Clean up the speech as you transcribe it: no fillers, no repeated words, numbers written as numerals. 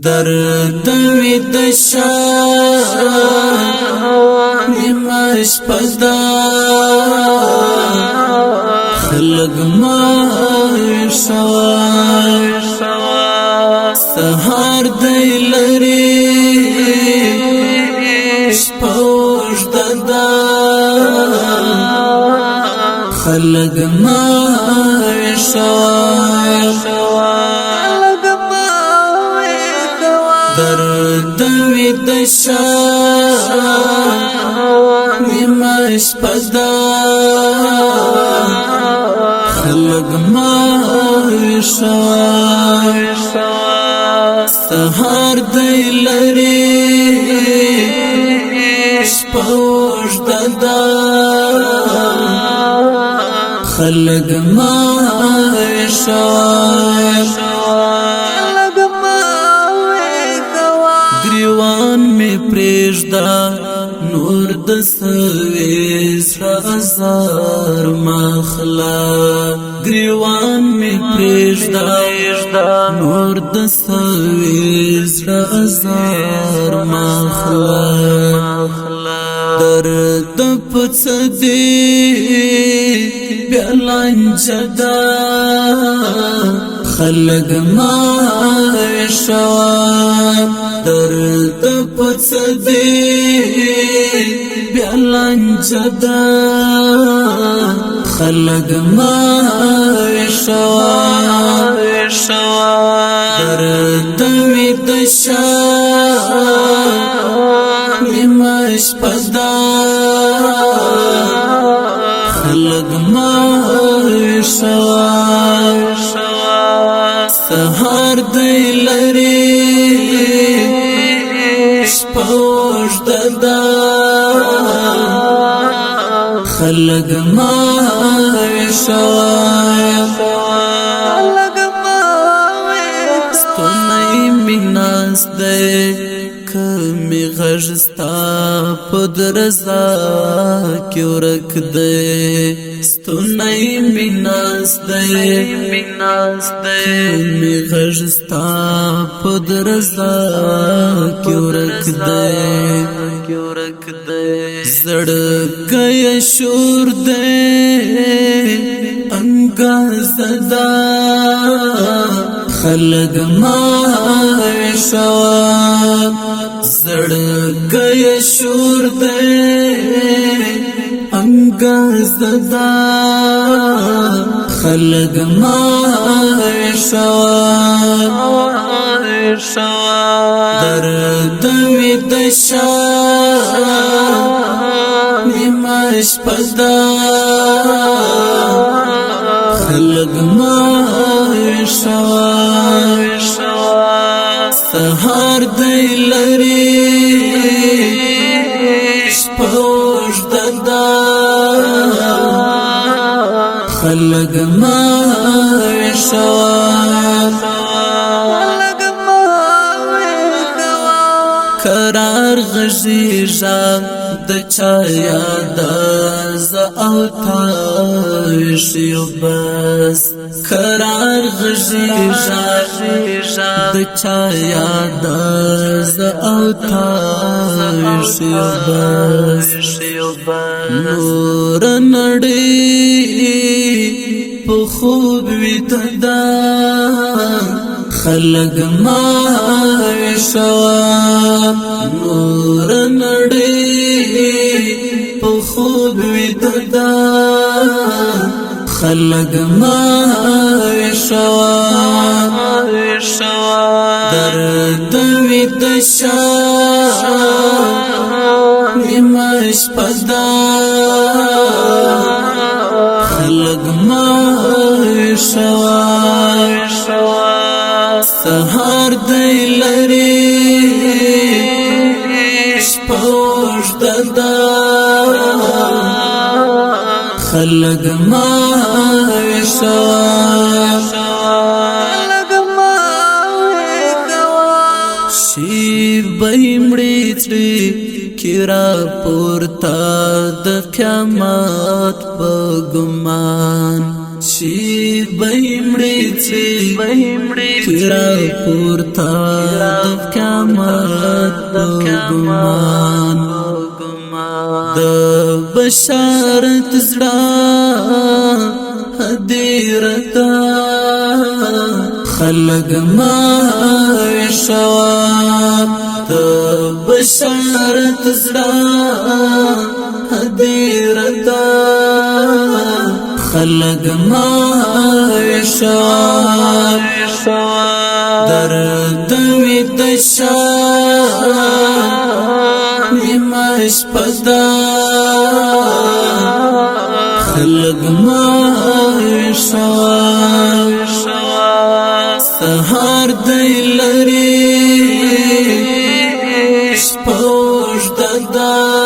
درد وی د شام نیمش پدا خلق ما سهار دی لري شپوش ددا خلق ما درد وی د شام نیمش پدا خلق ما سهار دی لري شپوش ددا خلق ما گریوان می پریشدا نور د سویس هزار مخلا گریوان می پریشدا نور د سویس هزار مخلا درد پڅدی بیلانجدا خلق ما درد پڅدی بیلانجدا خلق ما درد وی د شام نیمش پدا خلق ما سهار دی لري شپوش ددا خلق ما ستونی میناس دی کمی غجستا پدرزا کی ورک دی ستونی میناس دی کمی غجستا پدرزا کی ورک دی زړګي شور دی انګاز دا خلق ما زړګي شور دی انګاز دا خلق ما درد وی د شام نیمش پدا خلق ما سهار دی لري شپوش ددا خلق ما قرار غزیجا د چا یاد ز او تاوشیو بس قرار غزیجا د چا یاد ز او تاوشیو بس نور نړۍ په خوب وی تدا خلق ما نور نړۍ په خوب وی تدا خلق ما درد وی د شام نیمش پدا خلق ما سهار دی لري شپوش ددا خلق ما شیر بهمړي چړي کرا پورتا د قیامت په ګمان شي بهمړي کرا پورتا د قیامت ګمان د بشارت زړه هدیرتا خلق ما شوا د بشارت زړه هدیرتا خلق ما شوا درد می دشا مش پدا خلق ما شوا سهار دی لري شپوش ددا